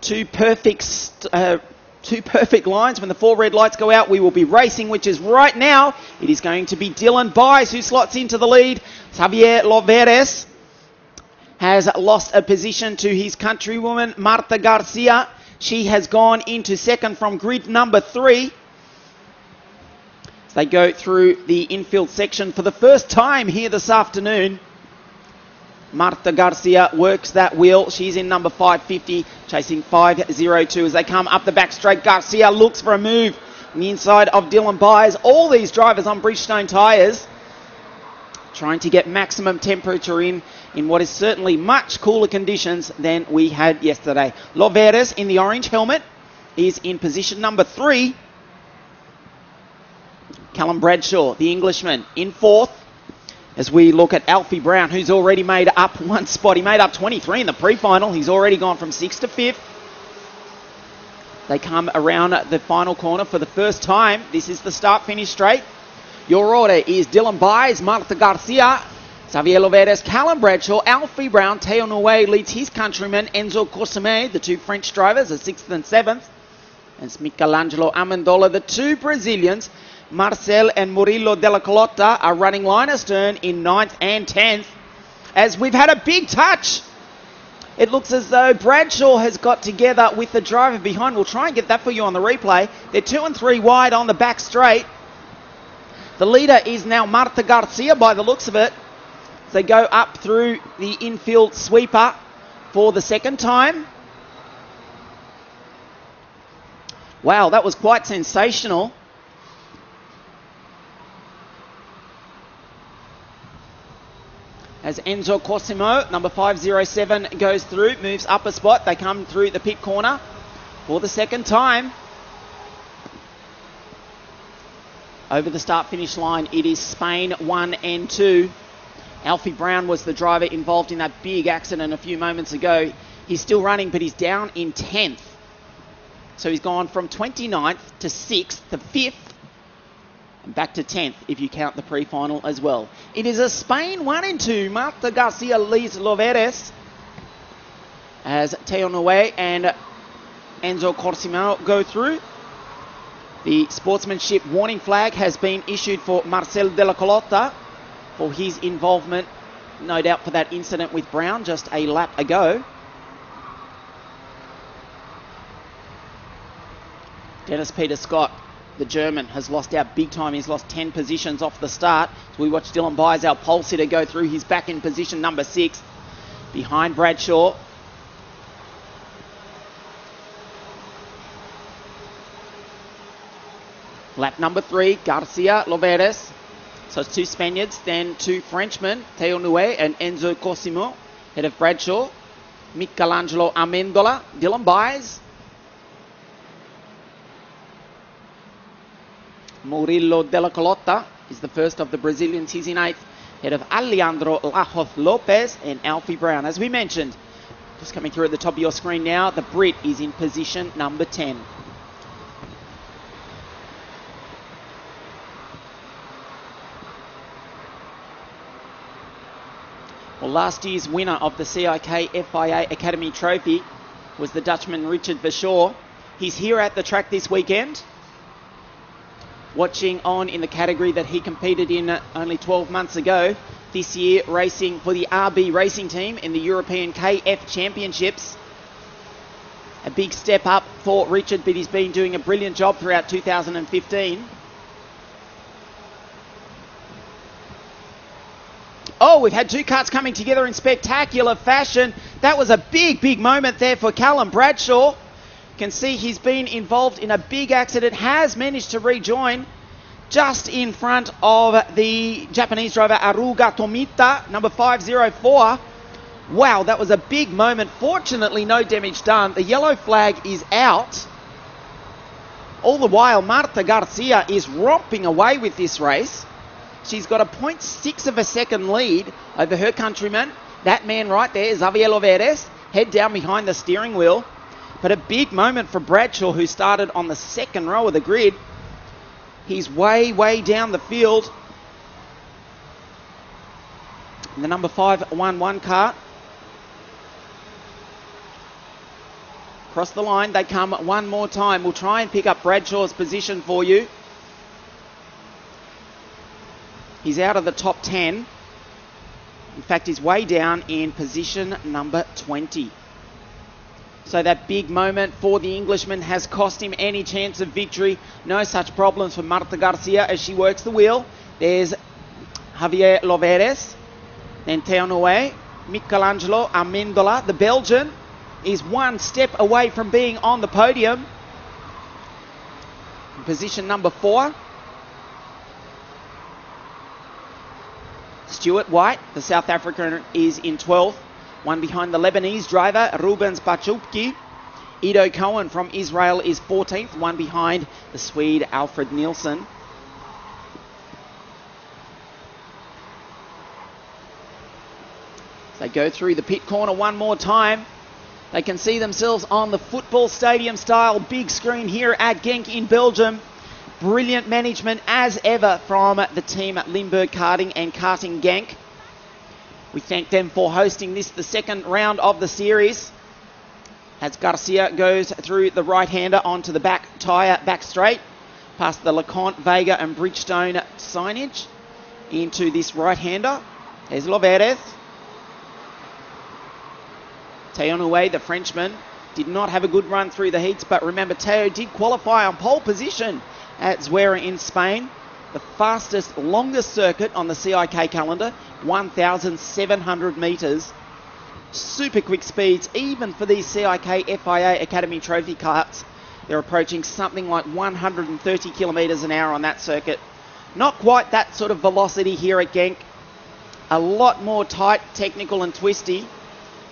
Two perfect lines. When the 4 red lights go out, we will be racing, which is right now. It is going to be Dylan Byes who slots into the lead. Xavier Loveres has lost a position to his countrywoman, Marta Garcia. She has gone into second from grid number 3. As they go through the infield section for the first time here this afternoon. Marta Garcia works that wheel. She's in number 550, chasing 502 as they come up the back straight. Garcia looks for a move on the inside of Dylan Byes. All these drivers on Bridgestone tyres trying to get maximum temperature in what is certainly much cooler conditions than we had yesterday. Loveres in the orange helmet is in position number 3. Callum Bradshaw, the Englishman, in 4th. As we look at Alfie Brown, who's already made up one spot. He made up 23 in the pre-final. He's already gone from 6th to 5th. They come around the final corner for the first time. This is the start-finish straight. Your order is Dylan Byes, Marta Garcia, Xavier Loveres, Callum Bradshaw, Alfie Brown. Teo Noué leads his countryman, Enzo Corsimet, the 2 French drivers, are 6th and 7th. And it's Michelangelo Amendola, the 2 Brazilians, Marcel and Murillo Della Colotta, are running line astern in 9th and 10th. As we've had a big touch. It looks as though Bradshaw has got together with the driver behind. We'll try and get that for you on the replay. They're 2 and 3 wide on the back straight. The leader is now Marta Garcia by the looks of it. They go up through the infield sweeper for the second time. Wow, that was quite sensational. As Enzo Cosimo, number 507, goes through, moves up a spot. They come through the pit corner for the second time. Over the start-finish line, it is Spain 1 and 2. Alfie Brown was the driver involved in that big accident a few moments ago. He's still running, but he's down in 10th. So he's gone from 29th to 6th to 5th. And back to 10th if you count the pre-final as well. It is a Spain 1 and 2. Marta Garcia leads Loveres as Teo Noué and Enzo Corsimano go through. The sportsmanship warning flag has been issued for Marcel Della Colotta for his involvement, no doubt for that incident with Brown just a lap ago. Dennis Peter Scott, the German, has lost out big time. He's lost 10 positions off the start. So we watch Dylan Byes, our pole sitter, go through. He's back in position number 6 behind Bradshaw. Lap number 3, Garcia, Loveres. So it's 2 Spaniards, then 2 Frenchmen, Teo Noué and Enzo Cosimo, head of Bradshaw. Michelangelo Amendola, Dylan Byes. Murillo Della Colotta is the first of the Brazilians. He's in 8th, head of Alejandro Lajoz Lopez and Alfie Brown. As we mentioned, just coming through at the top of your screen now, the Brit is in position number 10. Well, last year's winner of the CIK-FIA Academy Trophy was the Dutchman Richard Verschoor. He's here at the track this weekend, watching on in the category that he competed in only 12 months ago. This year racing for the RB Racing Team in the European KF Championships. A big step up for Richard, but he's been doing a brilliant job throughout 2015. Oh, we've had 2 karts coming together in spectacular fashion. That was a big, big moment there for Callum Bradshaw. You can see he's been involved in a big accident, has managed to rejoin just in front of the Japanese driver Aruga Tomita, number 504. Wow, that was a big moment. Fortunately, no damage done. The yellow flag is out. All the while, Marta Garcia is romping away with this race. She's got a 0.6 of a second lead over her countryman. That man right there, Xavier Loveres, head down behind the steering wheel. But a big moment for Bradshaw, who started on the second row of the grid. He's way, way down the field. And the number 511 kart. Across the line they come one more time. We'll try and pick up Bradshaw's position for you. He's out of the top 10. In fact, he's way down in position number 20. So that big moment for the Englishman has cost him any chance of victory. No such problems for Marta Garcia as she works the wheel. There's Javier Loveres. Then Teonue, Michelangelo Amendola, the Belgian, is one step away from being on the podium. In position number 4. Stuart White, the South African, is in 12th. One behind the Lebanese driver, Rubens Bachupki. Ido Cohen from Israel is 14th. One behind the Swede, Alfred Nielsen. They go through the pit corner one more time. They can see themselves on the football stadium style big screen here at Genk in Belgium. Brilliant management as ever from the team at Limburg Karting and Karting Genk. We thank them for hosting this, the second round of the series. As Garcia goes through the right-hander onto the back tyre, back straight, past the LeConte, Vega and Bridgestone signage, into this right-hander. There's Loveres. Teonue, the Frenchman, did not have a good run through the heats, but remember, Teo did qualify on pole position at Zuera in Spain. The fastest, longest circuit on the CIK calendar, 1,700 metres. Super quick speeds, even for these CIK-FIA Academy Trophy karts. They're approaching something like 130 kilometres an hour on that circuit. Not quite that sort of velocity here at Genk. A lot more tight, technical and twisty.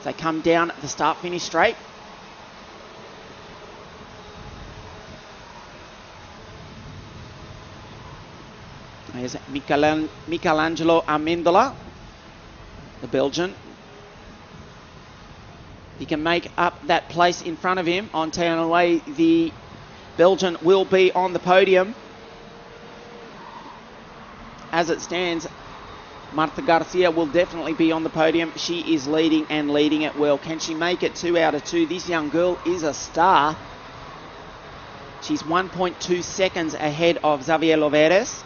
They come down at the start-finish straight. There's Michelangelo Amendola, the Belgian. He can make up that place in front of him. On Teonue, the Belgian will be on the podium. As it stands, Marta Garcia will definitely be on the podium. She is leading and leading it well. Can she make it 2 out of 2? This young girl is a star. She's 1.2 seconds ahead of Xavier Loveres.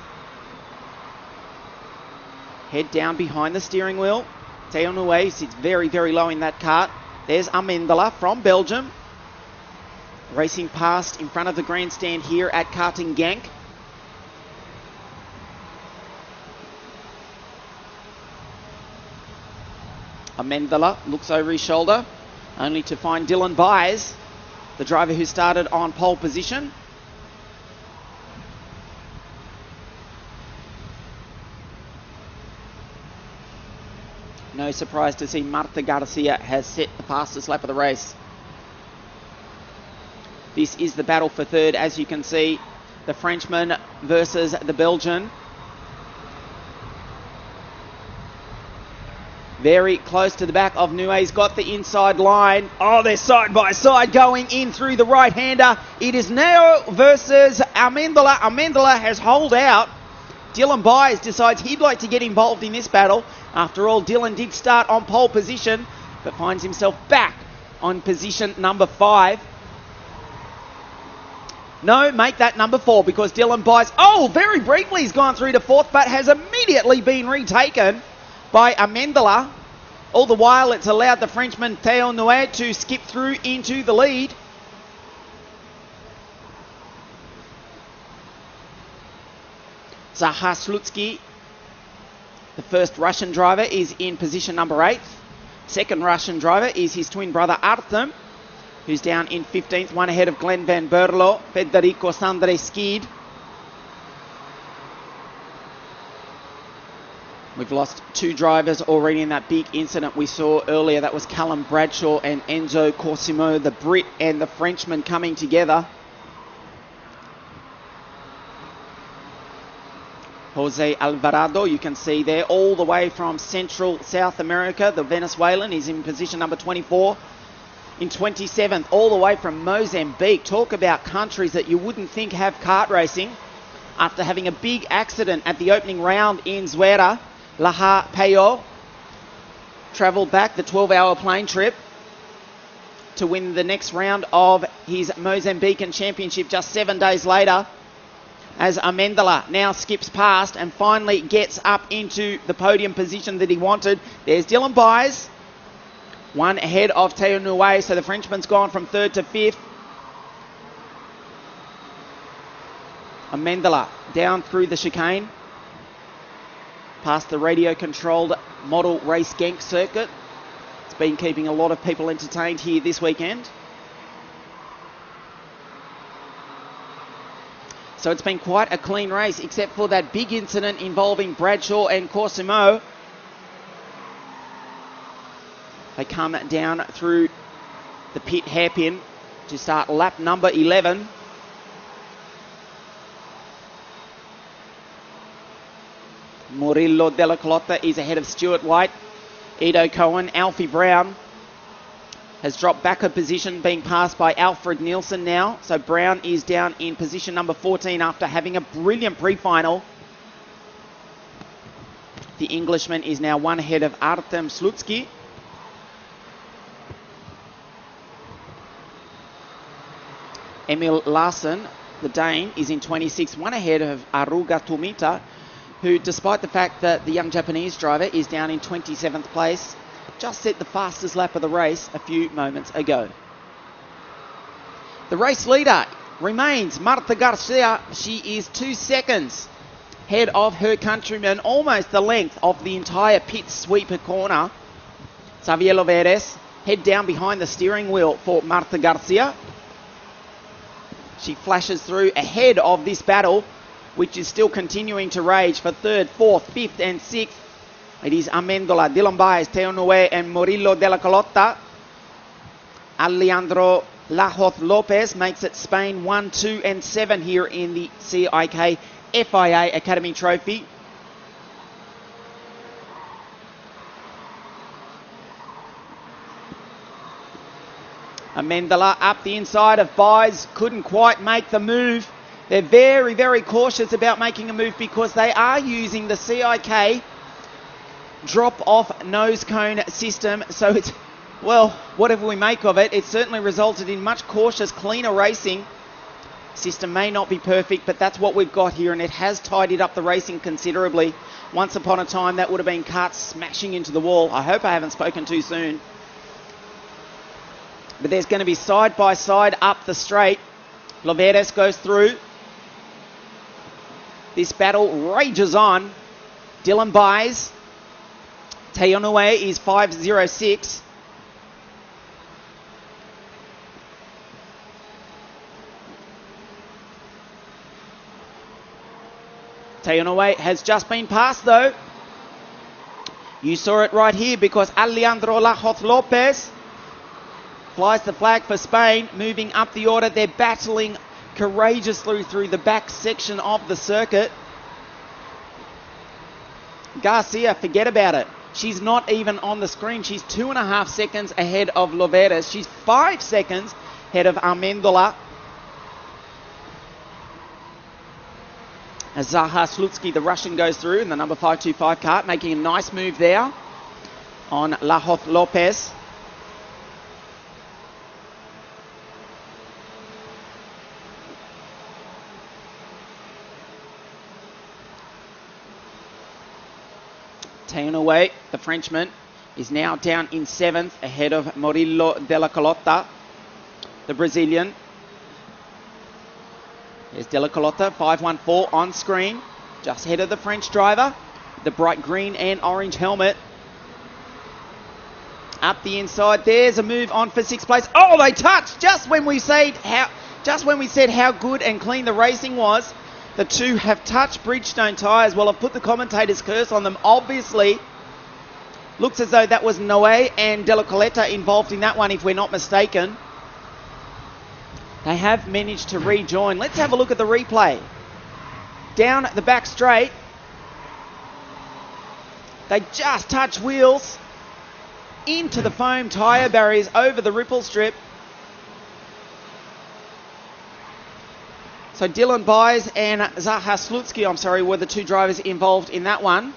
Head down behind the steering wheel. Teonue sits very, very low in that kart. There's Amendola from Belgium. Racing past in front of the grandstand here at Karting Genk. Amendola looks over his shoulder, only to find Dylan Byers, the driver who started on pole position. No surprise to see Marta Garcia has set the fastest lap of the race. This is the battle for third, as you can see. The Frenchman versus the Belgian. Very close to the back of Nue's got the inside line. Oh, they're side by side going in through the right-hander. It is Neo versus Amendola. Amendola has holed out. Dylan Byers decides he'd like to get involved in this battle. After all, Dylan did start on pole position, but finds himself back on position number 5. No, make that number 4 because Dylan Byers, very briefly he's gone through to 4th, but has immediately been retaken by Amendola. All the while, it's allowed the Frenchman Teonue to skip through into the lead. Zaha Slutsky, the first Russian driver, is in position number 8. Second Russian driver is his twin brother Artem, who's down in 15th, one ahead of Glenn Van Berlo, Federico Sandreskid. We've lost 2 drivers already in that big incident we saw earlier. That was Callum Bradshaw and Enzo Corsimo, the Brit and the Frenchman coming together. Jose Alvarado, you can see there, all the way from Central South America. The Venezuelan is in position number 24. In 27th, all the way from Mozambique. Talk about countries that you wouldn't think have kart racing. After having a big accident at the opening round in Zuera, Laha Peyo travelled back the 12-hour plane trip to win the next round of his Mozambican Championship just 7 days later, as Amendola now skips past and finally gets up into the podium position that he wanted. There's Dylan Byes, one ahead of Teo Noué, so the Frenchman's gone from 3rd to 5th. Amendola down through the chicane, past the radio-controlled model race Genk circuit. It's been keeping a lot of people entertained here this weekend. So it's been quite a clean race, except for that big incident involving Bradshaw and Corsimo. They come down through the pit hairpin to start lap number 11. Murillo Della Clotta is ahead of Stuart White. Edo Cohen, Alfie Brown has dropped back a position, being passed by Alfred Nielsen now. So Brown is down in position number 14 after having a brilliant pre-final. The Englishman is now one ahead of Artem Slutsky. Emil Larsen, the Dane, is in 26th, one ahead of Aruga Tomita, who, despite the fact that the young Japanese driver is down in 27th place, just set the fastest lap of the race a few moments ago. The race leader remains Marta Garcia. She is 2 seconds ahead of her countryman, almost the length of the entire pit sweeper corner. Xavier Loveres head down behind the steering wheel for Marta Garcia. She flashes through ahead of this battle, which is still continuing to rage for 3rd, 4th, 5th and 6th. It is Amendola, Dylan Byes, Teo Noué and Murillo Della Clotta. Alejandro Lajoz Lopez makes it Spain 1, 2 and 7 here in the CIK-FIA Academy Trophy. Amendola up the inside of Byes, couldn't quite make the move. They're very, very cautious about making a move because they are using the CIK drop-off nose cone system. So it's, well, whatever we make of it, it's certainly resulted in much cautious, cleaner racing. System may not be perfect, but that's what we've got here, and it has tidied up the racing considerably. Once upon a time, that would have been karts smashing into the wall. I hope I haven't spoken too soon. But there's going to be side-by-side up the straight. Loveres goes through. This battle rages on. Dylan Byes. Teo Noué is 5.06. Teo Noué has just been passed though. You saw it right here because Alejandro Lajoz Lopez flies the flag for Spain, moving up the order. They're battling courageously through the back section of the circuit. Garcia, forget about it. She's not even on the screen. She's 2.5 seconds ahead of Loveres. She's 5 seconds ahead of Amendola. As Zaha Slutsky, the Russian, goes through in the number 525 kart, making a nice move there on Lajoz Lopez. Teo Noué, the Frenchman, is now down in 7th ahead of Murillo Della Clotta, the Brazilian. There's Della Clotta, 514 on screen, just ahead of the French driver, the bright green and orange helmet. Up the inside, there's a move on for 6th place. Oh, they touched just when we said how good and clean the racing was. The two have touched Bridgestone tyres. Well, I've put the commentator's curse on them. Obviously, looks as though that was Noué and Della Clotta involved in that one, if we're not mistaken. They have managed to rejoin. Let's have a look at the replay. Down the back straight. They just touch wheels into the foam tyre barriers over the ripple strip. So Dylan Byes and Zaha Slutsky, were the two drivers involved in that one.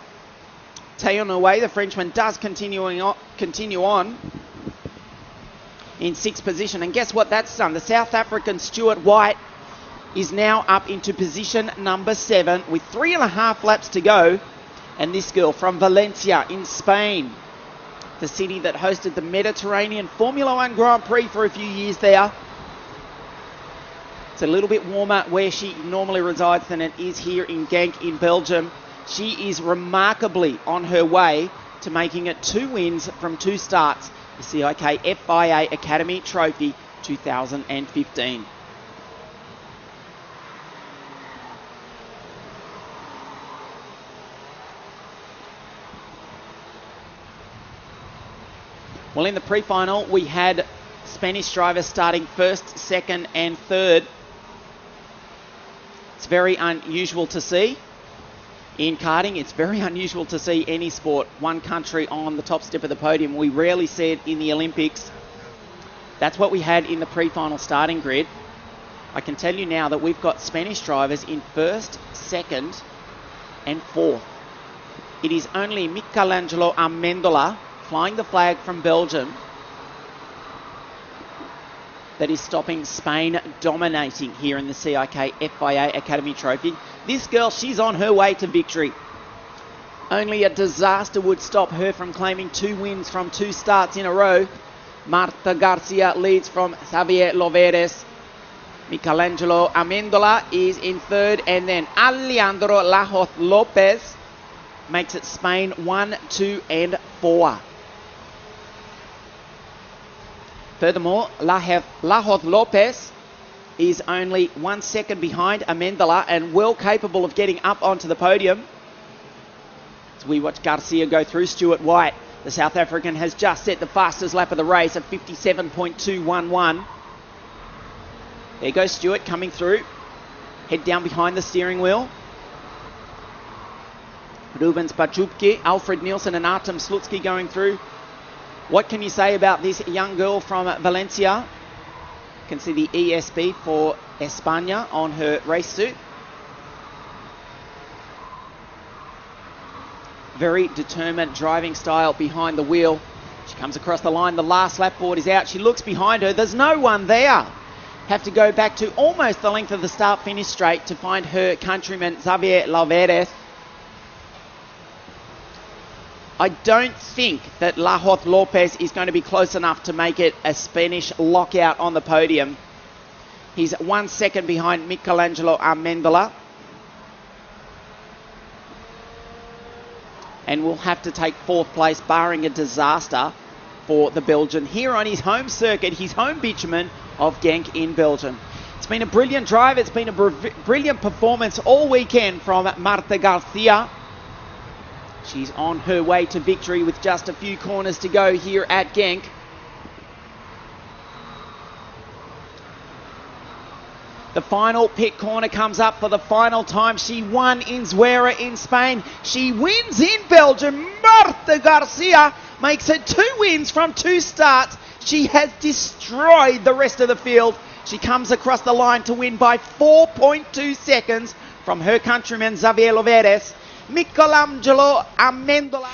Teo Noué, the Frenchman, does continue on. in 6th position. And guess what that's done? The South African Stuart White is now up into position number 7 with 3.5 laps to go. And this girl from Valencia in Spain, the city that hosted the Mediterranean Formula One Grand Prix for a few years there. It's a little bit warmer where she normally resides than it is here in Genk in Belgium. She is remarkably on her way to making it 2 wins from 2 starts, the CIK-FIA Academy Trophy 2015. Well, in the pre-final, we had Spanish drivers starting 1st, 2nd and 3rd. It's very unusual to see. In karting, it's very unusual to see any sport, one country on the top step of the podium. We rarely see it in the Olympics. That's what we had in the pre-final starting grid. I can tell you now that we've got Spanish drivers in 1st, 2nd and 4th. It is only Michelangelo Amendola flying the flag from Belgium that is stopping Spain dominating here in the CIK-FIA Academy Trophy. This girl, she's on her way to victory. Only a disaster would stop her from claiming 2 wins from 2 starts in a row. Marta Garcia leads from Xavier Loveres. Michelangelo Amendola is in 3rd, and then Alejandro Lahoz Lopez makes it Spain 1, 2 and 4. Furthermore, Lahoz Lopez is only 1 second behind Amendola and well capable of getting up onto the podium. As we watch Garcia go through Stuart White, the South African has just set the fastest lap of the race at 57.211. There goes Stuart coming through. Head down behind the steering wheel. Rubens Pachupke, Alfred Nielsen and Artem Slutsky going through. What can you say about this young girl from Valencia? You can see the ESP for España on her race suit. Very determined driving style behind the wheel. She comes across the line. The last lap board is out. She looks behind her. There's no one there. Have to go back to almost the length of the start-finish straight to find her countryman Xavier Loveres. I don't think that Lahoz Lopez is going to be close enough to make it a Spanish lockout on the podium. He's 1 second behind Michelangelo Amendola. And will have to take 4th place, barring a disaster for the Belgian here on his home circuit, his home bitumen of Genk in Belgium. It's been a brilliant drive. It's been a brilliant performance all weekend from Marta Garcia. She's on her way to victory with just a few corners to go here at Genk. The final pit corner comes up for the final time. She won in Zuera in Spain. She wins in Belgium. Marta Garcia makes it 2 wins from 2 starts. She has destroyed the rest of the field. She comes across the line to win by 4.2 seconds from her countryman Xavier Loveres. Michelangelo Amendola.